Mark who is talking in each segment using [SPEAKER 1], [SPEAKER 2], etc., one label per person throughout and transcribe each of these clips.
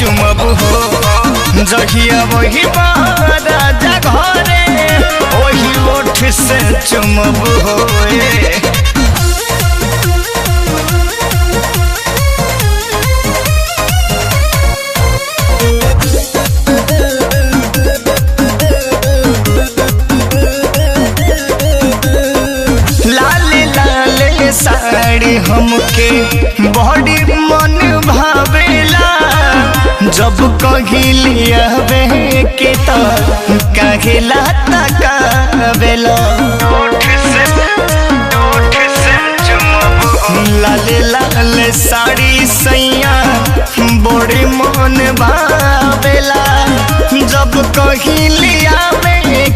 [SPEAKER 1] चुमब हो जहिया वही राजा घरे वही ओठ से चुमब हो साड़ी हमके बड़ी मन भावेला जब कहिलिया के तो कहिला तकावेला लाले लाले साड़ी सैया बड़ी मन भावेला जब कहिलिया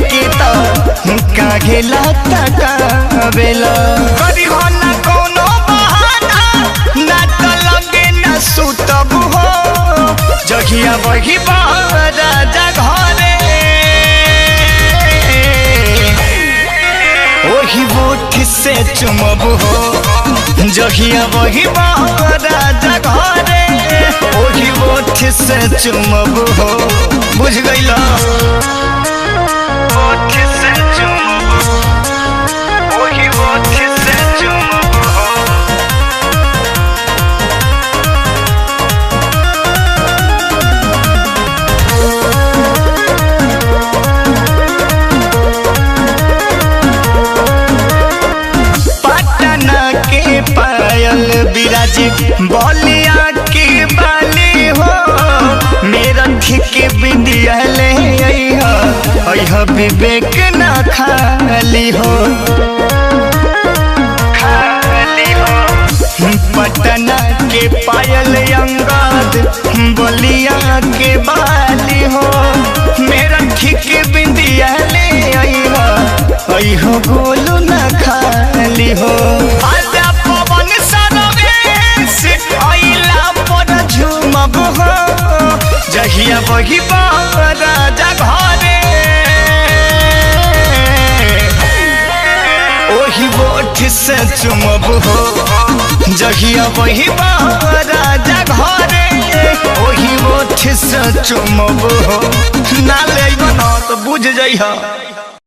[SPEAKER 1] के तो कहिला तकावेला सुतब हो जहिया वही राजा घरे वही ओठ से चुमब हो जहिया वही राजा घरे वही ओठ से चुमब हो बुझ गइला ओठ से चुमब वही ओठ से चुमब हो पायल बिराज बोलिया की बाली हो मेरा ठीक बिंदिया ले अइहा विवेक ना खाली हो पटना के पायल अंगद बोलिया के बाली हो मेरा ठीक बिंदिया ले अइहा बोलू ना खाली हो जहिया वही राजा घरे वही ओठ से चुमब हो जहिया वही राजा घरे वही ओठ से चुमब हो ना ले तो बुझ जइहा।